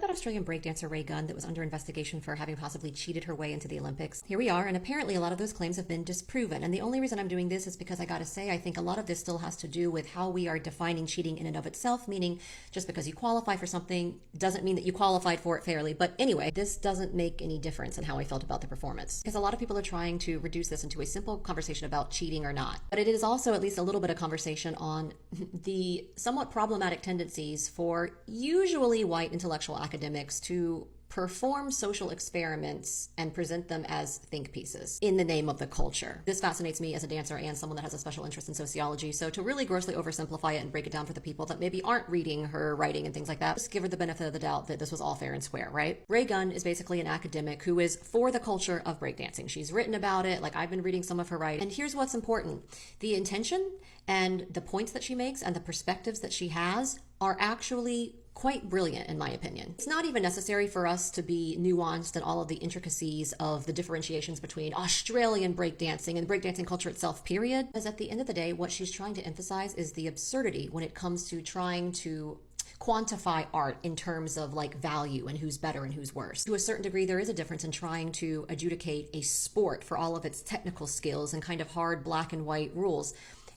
about Australian breakdancer Raygun that was under investigation for having possibly cheated her way into the Olympics? Here we are, and apparently a lot of those claims have been disproven. And the only reason I'm doing this is because I gotta say, I think a lot of this still has to do with how we are defining cheating in and of itself, meaning just because you qualify for something doesn't mean that you qualified for it fairly. But anyway, this doesn't make any difference in how I felt about the performance, because a lot of people are trying to reduce this into a simple conversation about cheating or not. But it is also at least a little bit of conversation on the somewhat problematic tendencies for usually white intellectual academics to perform social experiments and present them as think pieces in the name of the culture. This fascinates me as a dancer and someone that has a special interest in sociology. So to really grossly oversimplify it and break it down for the people that maybe aren't reading her writing and things like that, just give her the benefit of the doubt that this was all fair and square, right? Raygun is basically an academic who is for the culture of breakdancing. She's written about it, like I've been reading some of her writing. And here's what's important. The intention and the points that she makes and the perspectives that she has are actually quite brilliant, in my opinion. It's not even necessary for us to be nuanced in all of the intricacies of the differentiations between Australian breakdancing and breakdancing culture itself, period. Because at the end of the day, what she's trying to emphasize is the absurdity when it comes to trying to quantify art in terms of like value and who's better and who's worse. To a certain degree, there is a difference in trying to adjudicate a sport for all of its technical skills and kind of hard black and white rules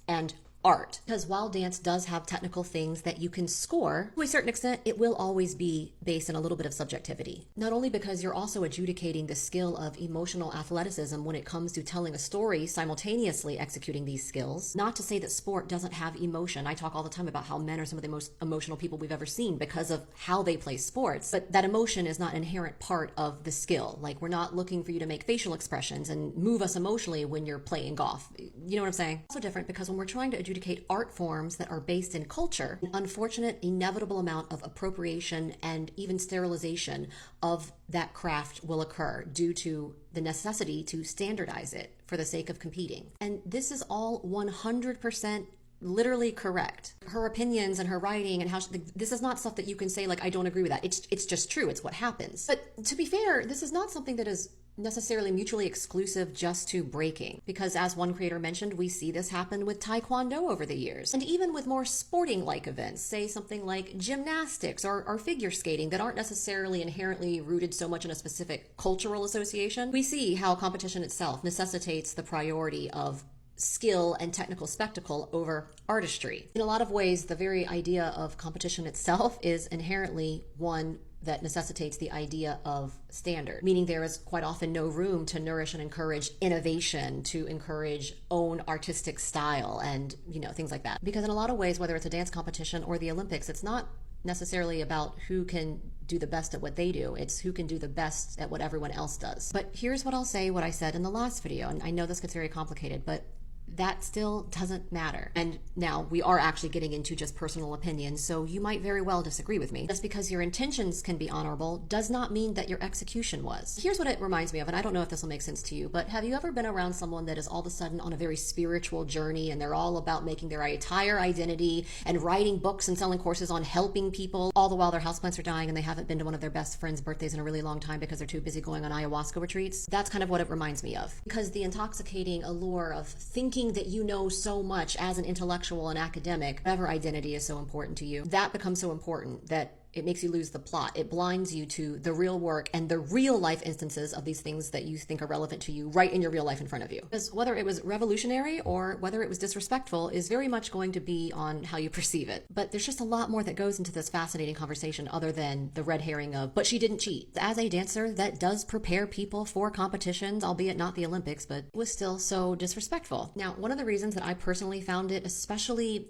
and art. Because while dance does have technical things that you can score, to a certain extent, it will always be based in a little bit of subjectivity. Not only because you're also adjudicating the skill of emotional athleticism when it comes to telling a story, simultaneously executing these skills. Not to say that sport doesn't have emotion. I talk all the time about how men are some of the most emotional people we've ever seen because of how they play sports. But that emotion is not an inherent part of the skill. Like, we're not looking for you to make facial expressions and move us emotionally when you're playing golf. You know what I'm saying? Also different because when we're trying to adjudicate art forms that are based in culture, an unfortunate, inevitable amount of appropriation and even sterilization of that craft will occur due to the necessity to standardize it for the sake of competing. And this is all 100% literally correct. Her opinions and her writing and how this is not stuff that you can say like, I don't agree with that. It's just true. It's what happens. But to be fair, this is not something that is necessarily mutually exclusive just to breaking, because as one creator mentioned, we see this happen with taekwondo over the years, and even with more sporting like events, say something like gymnastics or figure skating that aren't necessarily inherently rooted so much in a specific cultural association. We see how competition itself necessitates the priority of skill and technical spectacle over artistry. In a lot of ways, the very idea of competition itself is inherently one that necessitates the idea of standard, meaning there is quite often no room to nourish and encourage innovation, to encourage own artistic style and, things like that. Because in a lot of ways, whether it's a dance competition or the Olympics, it's not necessarily about who can do the best at what they do. It's who can do the best at what everyone else does. But here's what I'll say, what I said in the last video, and I know this gets very complicated, but that still doesn't matter. And now we are actually getting into just personal opinions, so you might very well disagree with me. Just because your intentions can be honorable does not mean that your execution was. Here's what it reminds me of, and I don't know if this will make sense to you, but have you ever been around someone that is all of a sudden on a very spiritual journey and they're all about making their entire identity and writing books and selling courses on helping people, all the while their houseplants are dying and they haven't been to one of their best friends' birthdays in a really long time because they're too busy going on ayahuasca retreats? That's kind of what it reminds me of. Because the intoxicating allure of thinking that you know so much as an intellectual and academic, whatever identity is so important to you, that becomes so important that it makes you lose the plot. It blinds you to the real work and the real life instances of these things that you think are relevant to you right in your real life in front of you. Because whether it was revolutionary or whether it was disrespectful is very much going to be on how you perceive it. But there's just a lot more that goes into this fascinating conversation other than the red herring of, but she didn't cheat. As a dancer, that does prepare people for competitions, albeit not the Olympics, but was still so disrespectful. Now, one of the reasons that I personally found it especially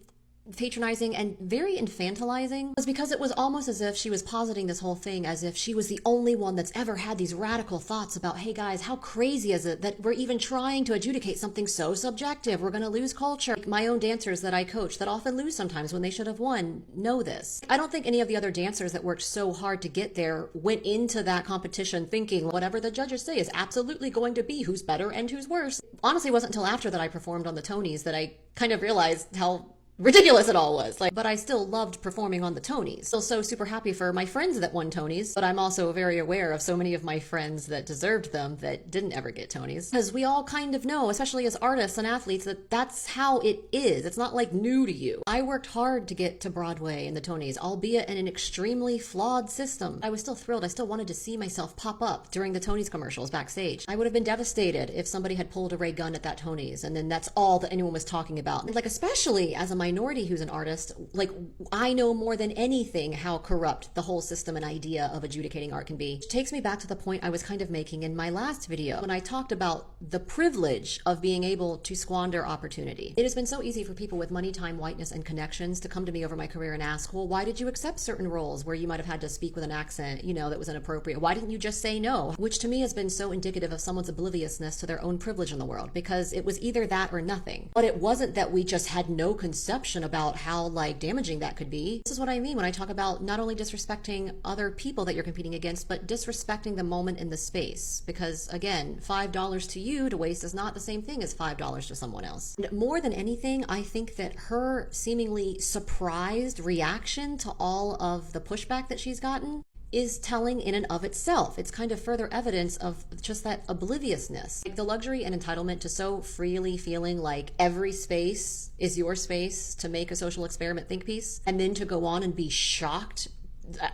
patronizing and very infantilizing was because it was almost as if she was positing this whole thing as if she was the only one that's ever had these radical thoughts about, hey guys, how crazy is it that we're even trying to adjudicate something so subjective? We're going to lose culture. Like my own dancers that I coach that often lose sometimes when they should have won know this. I don't think any of the other dancers that worked so hard to get there went into that competition thinking whatever the judges say is absolutely going to be who's better and who's worse. Honestly, it wasn't until after that I performed on the Tonys that I kind of realized how ridiculous it all was. Like, but I still loved performing on the Tonys. Still so super happy for my friends that won Tonys, but I'm also very aware of so many of my friends that deserved them that didn't ever get Tonys. Because we all kind of know, especially as artists and athletes, that that's how it is. It's not like new to you. I worked hard to get to Broadway and the Tonys, albeit in an extremely flawed system. I was still thrilled. I still wanted to see myself pop up during the Tonys commercials backstage. I would have been devastated if somebody had pulled a Raygun at that Tonys and then that's all that anyone was talking about. And like, especially as a minority who's an artist, like, I know more than anything how corrupt the whole system and idea of adjudicating art can be. Which takes me back to the point I was kind of making in my last video when I talked about the privilege of being able to squander opportunity. It has been so easy for people with money, time, whiteness, and connections to come to me over my career and ask, well, why did you accept certain roles where you might have had to speak with an accent, you know, that was inappropriate? Why didn't you just say no? Which to me has been so indicative of someone's obliviousness to their own privilege in the world, because it was either that or nothing. But it wasn't that we just had no conception about how like damaging that could be. This is what I mean when I talk about not only disrespecting other people that you're competing against, but disrespecting the moment in the space. Because again, $5 to you to waste is not the same thing as $5 to someone else. And more than anything, I think that her seemingly surprised reaction to all of the pushback that she's gotten is telling in and of itself. It's kind of further evidence of just that obliviousness. Like the luxury and entitlement to so freely feeling like every space is your space to make a social experiment think piece, and then to go on and be shocked.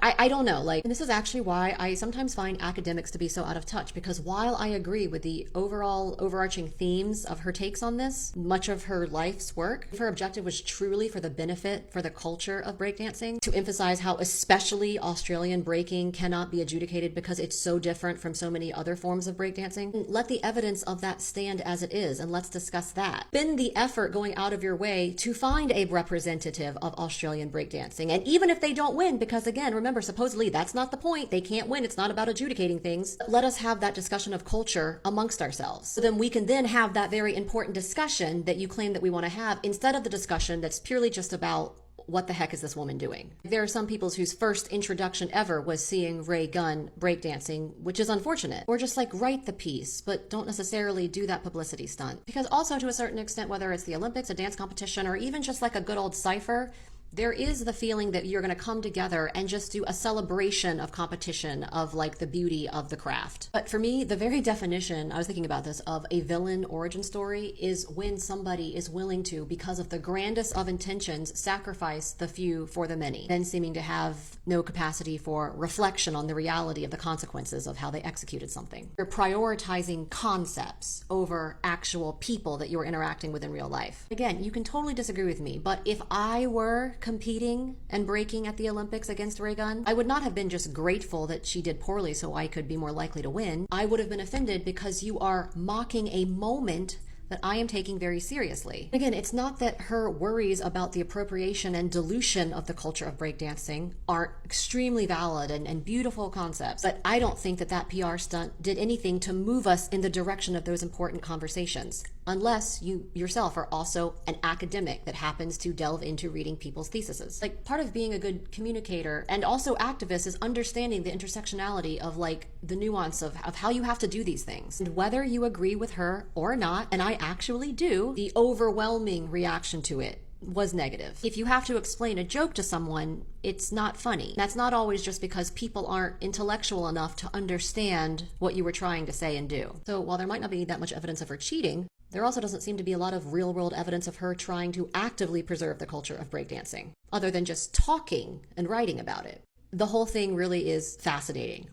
I don't know, like, and this is actually why I sometimes find academics to be so out of touch, because while I agree with the overall overarching themes of her takes on this, much of her life's work, if her objective was truly for the benefit for the culture of breakdancing, to emphasize how especially Australian breaking cannot be adjudicated because it's so different from so many other forms of breakdancing, let the evidence of that stand as it is, and let's discuss that. Spend the effort going out of your way to find a representative of Australian breakdancing, and even if they don't win, because again, remember, supposedly that's not the point. They can't win. It's not about adjudicating things. Let us have that discussion of culture amongst ourselves. So then we can then have that very important discussion that you claim that we want to have, instead of the discussion that's purely just about what the heck is this woman doing? There are some people whose first introduction ever was seeing Gunn breakdancing, which is unfortunate. Or just like write the piece, but don't necessarily do that publicity stunt. Because also to a certain extent, whether it's the Olympics, a dance competition, or even just like a good old cypher, there is the feeling that you're going to come together and just do a celebration of competition, of like the beauty of the craft. But for me, the very definition, I was thinking about this, of a villain origin story is when somebody is willing to, because of the grandest of intentions, sacrifice the few for the many, then seeming to have no capacity for reflection on the reality of the consequences of how they executed something. You're prioritizing concepts over actual people that you're interacting with in real life. Again, you can totally disagree with me, but if I were competing and breaking at the Olympics against Raygun, I would not have been just grateful that she did poorly so I could be more likely to win. I would have been offended because you are mocking a moment that I am taking very seriously. Again, it's not that her worries about the appropriation and dilution of the culture of breakdancing aren't extremely valid and beautiful concepts, but I don't think that that PR stunt did anything to move us in the direction of those important conversations, unless you yourself are also an academic that happens to delve into reading people's theses. Like, part of being a good communicator and also activist is understanding the intersectionality of like the nuance of how you have to do these things. And whether you agree with her or not, and I actually do, the overwhelming reaction to it was negative. If you have to explain a joke to someone, it's not funny. That's not always just because people aren't intellectual enough to understand what you were trying to say and do. So while there might not be that much evidence of her cheating, there also doesn't seem to be a lot of real-world evidence of her trying to actively preserve the culture of breakdancing, other than just talking and writing about it. The whole thing really is fascinating.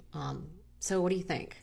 So what do you think?